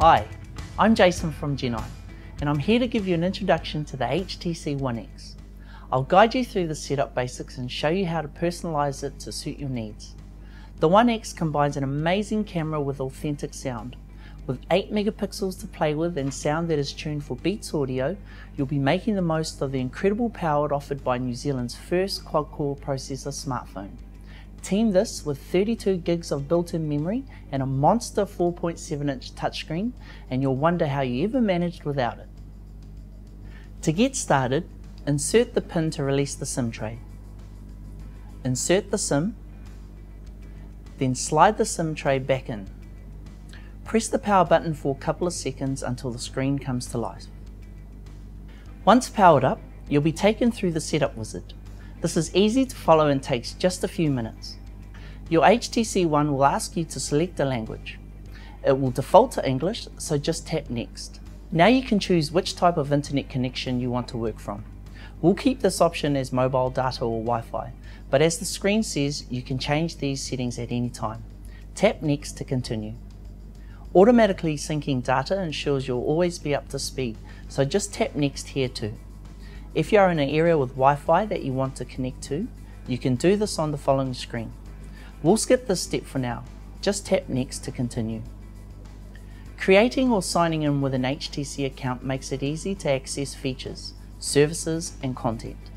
Hi, I'm Jason from Genii, and I'm here to give you an introduction to the HTC One X. I'll guide you through the setup basics and show you how to personalize it to suit your needs. The One X combines an amazing camera with authentic sound. With 8 megapixels to play with and sound that is tuned for beatsaudio, you'll be making the most of the incredible power offered by New Zealand's first quad-core processor smartphone. Team this with 32 gigs of built-in memory and a monster 4.7-inch touchscreen, and you'll wonder how you ever managed without it. To get started, insert the pin to release the SIM tray. Insert the SIM, then slide the SIM tray back in. Press the power button for a couple of seconds until the screen comes to life. Once powered up, you'll be taken through the setup wizard. This is easy to follow and takes just a few minutes. Your HTC One will ask you to select a language. It will default to English, so just tap Next. Now you can choose which type of internet connection you want to work from. We'll keep this option as mobile data or Wi-Fi, but as the screen says, you can change these settings at any time. Tap Next to continue. Automatically syncing data ensures you'll always be up to speed, so just tap Next here too. If you are in an area with Wi-Fi that you want to connect to, you can do this on the following screen. We'll skip this step for now. Just tap Next to continue. Creating or signing in with an HTC account makes it easy to access features, services and content.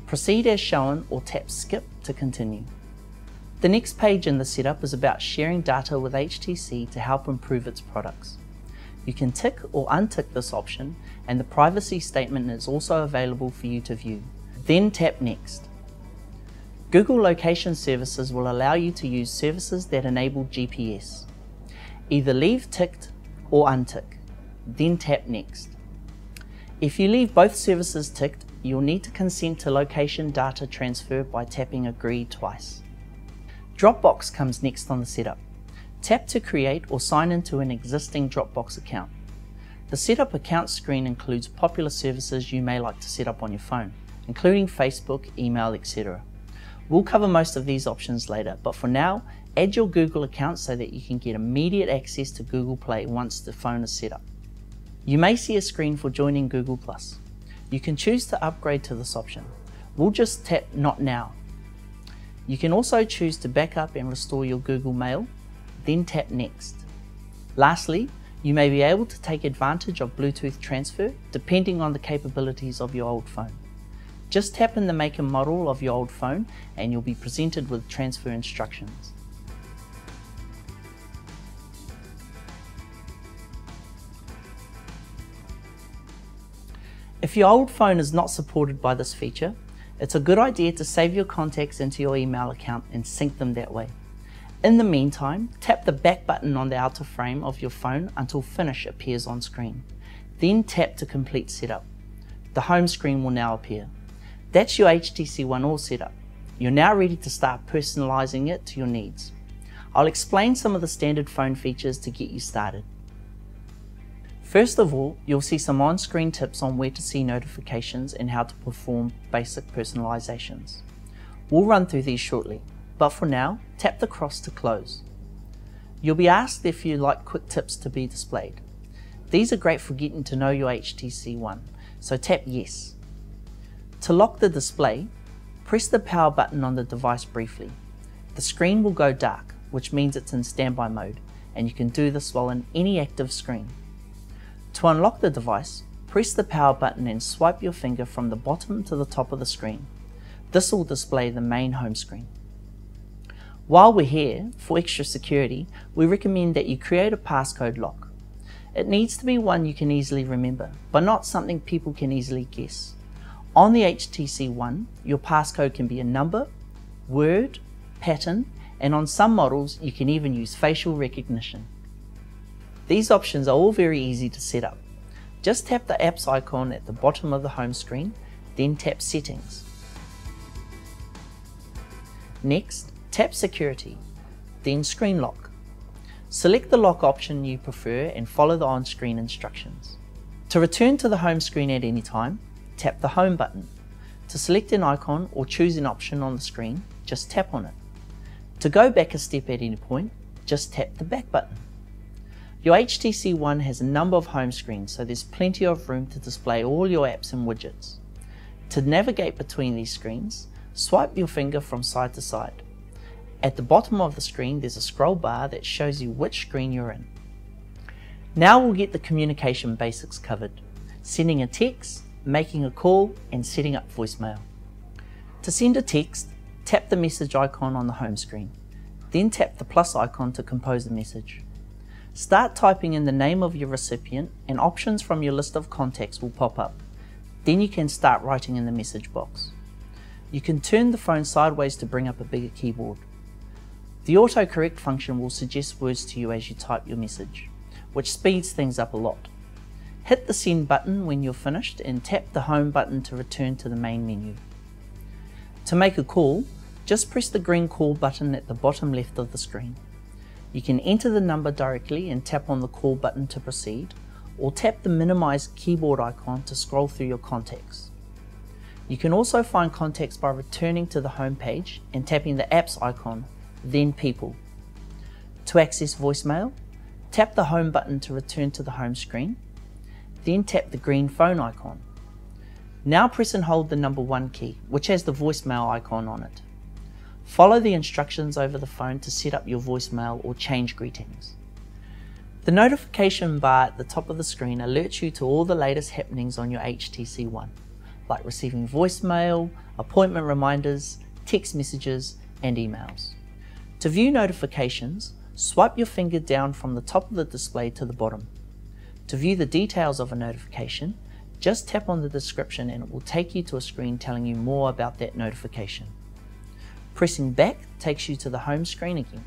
Proceed as shown or tap Skip to continue. The next page in the setup is about sharing data with HTC to help improve its products. You can tick or untick this option, and the privacy statement is also available for you to view. Then tap Next. Google Location Services will allow you to use services that enable GPS. Either leave ticked or untick, then tap Next. If you leave both services ticked, you'll need to consent to location data transfer by tapping Agree twice. Dropbox comes next on the setup. Tap to create or sign into an existing Dropbox account. The Setup Account screen includes popular services you may like to set up on your phone, including Facebook, email, etc. We'll cover most of these options later, but for now, add your Google account so that you can get immediate access to Google Play once the phone is set up. You may see a screen for joining Google+. You can choose to upgrade to this option. We'll just tap Not Now. You can also choose to back up and restore your Google Mail, then tap Next. Lastly, you may be able to take advantage of Bluetooth transfer depending on the capabilities of your old phone. Just tap in the make and model of your old phone and you'll be presented with transfer instructions. If your old phone is not supported by this feature, it's a good idea to save your contacts into your email account and sync them that way. In the meantime, tap the back button on the outer frame of your phone until Finish appears on screen. Then tap to complete setup. The home screen will now appear. That's your HTC One all set up. You're now ready to start personalizing it to your needs. I'll explain some of the standard phone features to get you started. First of all, you'll see some on-screen tips on where to see notifications and how to perform basic personalizations. We'll run through these shortly, but for now, tap the cross to close. You'll be asked if you'd like quick tips to be displayed. These are great for getting to know your HTC One, so tap Yes. To lock the display, press the power button on the device briefly. The screen will go dark, which means it's in standby mode, and you can do this while in any active screen. To unlock the device, press the power button and swipe your finger from the bottom to the top of the screen. This will display the main home screen. While we're here, for extra security, we recommend that you create a passcode lock. It needs to be one you can easily remember, but not something people can easily guess. On the HTC One, your passcode can be a number, word, pattern, and on some models, you can even use facial recognition. These options are all very easy to set up. Just tap the apps icon at the bottom of the home screen, then tap Settings. Next, tap Security, then Screen Lock. Select the lock option you prefer and follow the on-screen instructions. To return to the home screen at any time, tap the Home button. To select an icon or choose an option on the screen, just tap on it. To go back a step at any point, just tap the Back button. Your HTC One has a number of home screens, so there's plenty of room to display all your apps and widgets. To navigate between these screens, swipe your finger from side to side. At the bottom of the screen there's a scroll bar that shows you which screen you're in. Now we'll get the communication basics covered: sending a text, making a call, and setting up voicemail. To send a text, tap the message icon on the home screen, then tap the plus icon to compose the message. Start typing in the name of your recipient and options from your list of contacts will pop up. Then you can start writing in the message box. You can turn the phone sideways to bring up a bigger keyboard. The autocorrect function will suggest words to you as you type your message, which speeds things up a lot. Hit the send button when you're finished and tap the home button to return to the main menu. To make a call, just press the green call button at the bottom left of the screen. You can enter the number directly and tap on the call button to proceed, or tap the minimize keyboard icon to scroll through your contacts. You can also find contacts by returning to the home page and tapping the apps icon, then people. To access voicemail, tap the home button to return to the home screen, then tap the green phone icon. Now press and hold the number 1 key, which has the voicemail icon on it. Follow the instructions over the phone to set up your voicemail or change greetings. The notification bar at the top of the screen alerts you to all the latest happenings on your HTC One, like receiving voicemail, appointment reminders, text messages, and emails. To view notifications, swipe your finger down from the top of the display to the bottom. To view the details of a notification, just tap on the description and it will take you to a screen telling you more about that notification. Pressing back takes you to the home screen again.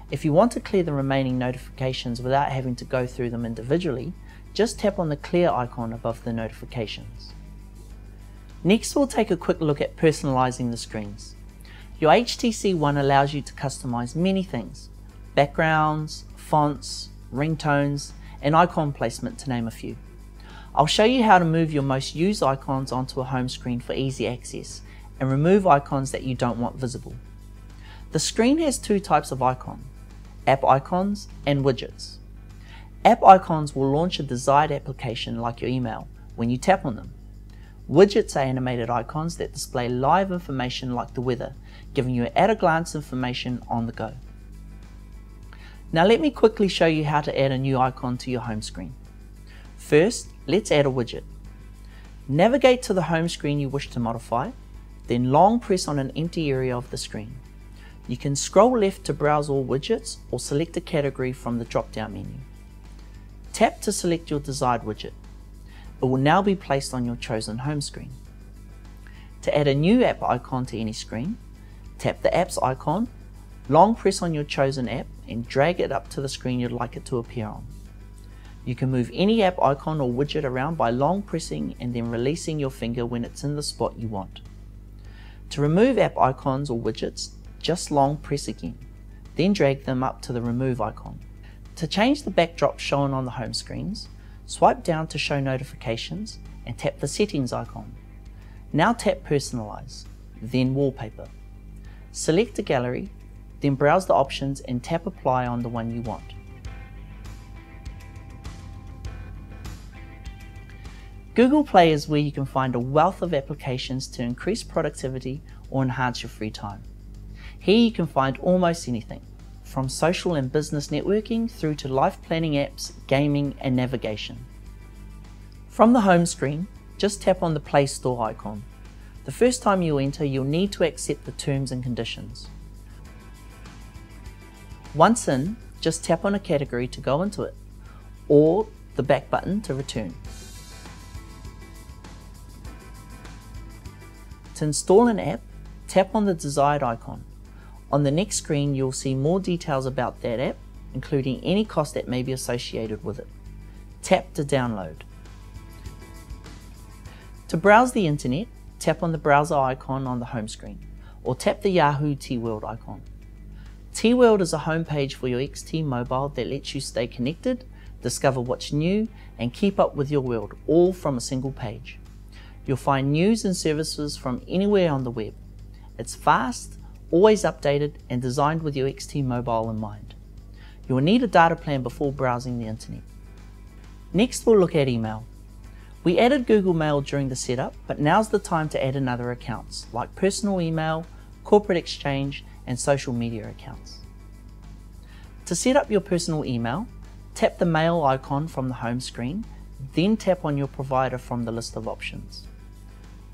If you want to clear the remaining notifications without having to go through them individually, just tap on the clear icon above the notifications. Next, we'll take a quick look at personalizing the screens. Your HTC One allows you to customize many things: backgrounds, fonts, ringtones, and icon placement, to name a few. I'll show you how to move your most used icons onto a home screen for easy access and remove icons that you don't want visible. The screen has 2 types of icon: app icons and widgets. App icons will launch a desired application like your email when you tap on them. Widgets are animated icons that display live information like the weather, giving you at-a-glance information on the go. Now let me quickly show you how to add a new icon to your home screen. First, let's add a widget. Navigate to the home screen you wish to modify, then long press on an empty area of the screen. You can scroll left to browse all widgets or select a category from the drop-down menu. Tap to select your desired widget. It will now be placed on your chosen home screen. To add a new app icon to any screen, tap the apps icon, long press on your chosen app and drag it up to the screen you'd like it to appear on. You can move any app icon or widget around by long pressing and then releasing your finger when it's in the spot you want. To remove app icons or widgets, just long press again, then drag them up to the remove icon. To change the backdrop shown on the home screens, swipe down to show notifications and tap the settings icon. Now tap personalize, then wallpaper. Select a gallery, then browse the options and tap apply on the one you want. Google Play is where you can find a wealth of applications to increase productivity or enhance your free time. Here you can find almost anything, from social and business networking through to life planning apps, gaming, and navigation. From the home screen, just tap on the Play Store icon. The first time you enter, you'll need to accept the terms and conditions. Once in, just tap on a category to go into it, or the back button to return. To install an app, tap on the desired icon. On the next screen, you'll see more details about that app, including any cost that may be associated with it. Tap to download. To browse the internet, tap on the browser icon on the home screen, or tap the Yahoo T-World icon. T-World is a homepage for your XT mobile that lets you stay connected, discover what's new, and keep up with your world, all from a single page. You'll find news and services from anywhere on the web. It's fast, always updated, and designed with your XT mobile in mind. You will need a data plan before browsing the internet. Next, we'll look at email. We added Google Mail during the setup, but now's the time to add in other accounts like personal email, corporate exchange, and social media accounts. To set up your personal email, tap the mail icon from the home screen, then tap on your provider from the list of options.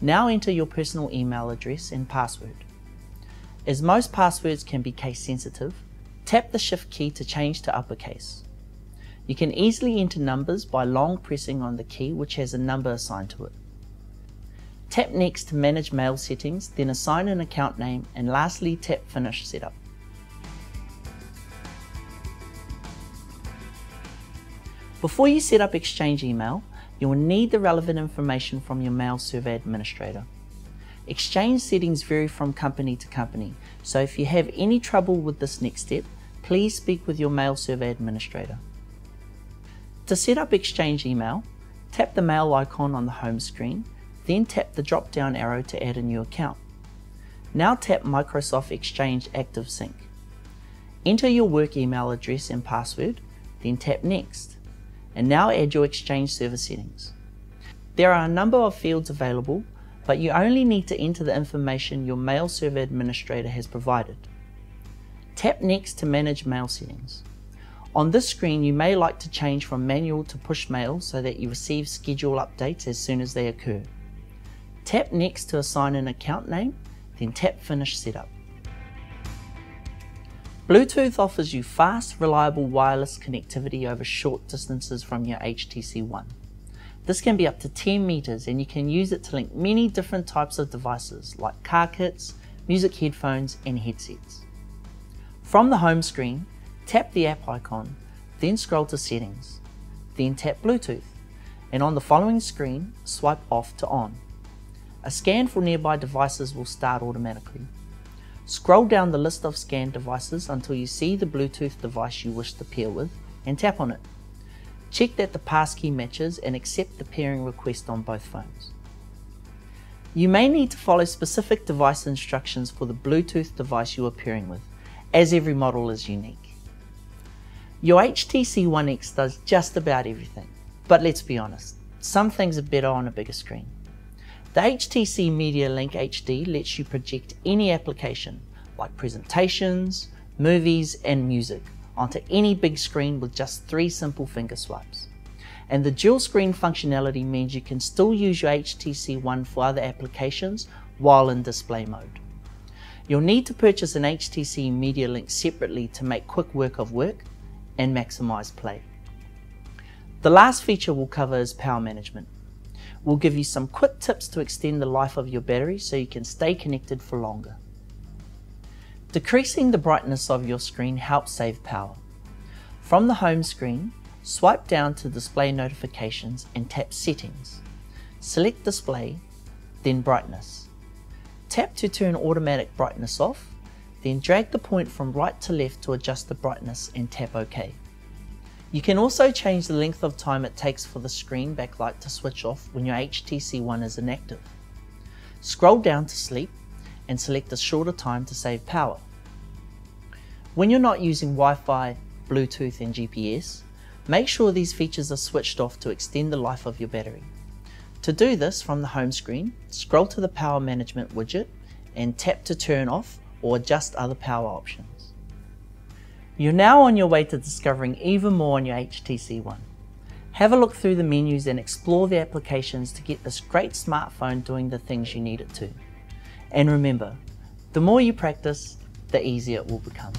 Now enter your personal email address and password. As most passwords can be case sensitive, tap the Shift key to change to uppercase. You can easily enter numbers by long pressing on the key which has a number assigned to it. Tap Next to manage mail settings, then assign an account name, and lastly tap Finish Setup. Before you set up Exchange email, you will need the relevant information from your mail server administrator. Exchange settings vary from company to company, so if you have any trouble with this next step, please speak with your mail server administrator. To set up Exchange email, tap the mail icon on the home screen, then tap the drop-down arrow to add a new account. Now tap Microsoft Exchange Active Sync. Enter your work email address and password, then tap Next. And now add your Exchange server settings. There are a number of fields available, but you only need to enter the information your mail server administrator has provided. Tap Next to manage mail settings. On this screen, you may like to change from manual to push mail so that you receive schedule updates as soon as they occur. Tap Next to assign an account name, then tap Finish Setup. Bluetooth offers you fast, reliable wireless connectivity over short distances from your HTC One. This can be up to 10 meters and you can use it to link many different types of devices like car kits, music headphones, and headsets. From the home screen, tap the app icon, then scroll to Settings, then tap Bluetooth, and on the following screen, swipe off to on. A scan for nearby devices will start automatically. Scroll down the list of scanned devices until you see the Bluetooth device you wish to pair with and tap on it. Check that the passkey matches and accept the pairing request on both phones. You may need to follow specific device instructions for the Bluetooth device you are pairing with, as every model is unique. Your HTC One X does just about everything, but let's be honest, some things are better on a bigger screen. The HTC Media Link HD lets you project any application, like presentations, movies, and music, onto any big screen with just 3 simple finger swipes. And the dual screen functionality means you can still use your HTC One for other applications while in display mode. You'll need to purchase an HTC Media Link separately to make quick work of work and maximize play. The last feature we'll cover is power management. We'll give you some quick tips to extend the life of your battery so you can stay connected for longer. Decreasing the brightness of your screen helps save power. From the home screen, swipe down to display notifications and tap Settings. Select Display, then Brightness. Tap to turn automatic brightness off, then drag the point from right to left to adjust the brightness and tap OK. You can also change the length of time it takes for the screen backlight to switch off when your HTC One is inactive. Scroll down to Sleep and select a shorter time to save power. When you're not using Wi-Fi, Bluetooth and GPS, make sure these features are switched off to extend the life of your battery. To do this, from the home screen, scroll to the Power Management widget and tap to turn off or adjust other power options. You're now on your way to discovering even more on your HTC One. Have a look through the menus and explore the applications to get this great smartphone doing the things you need it to. And remember, the more you practice, the easier it will become.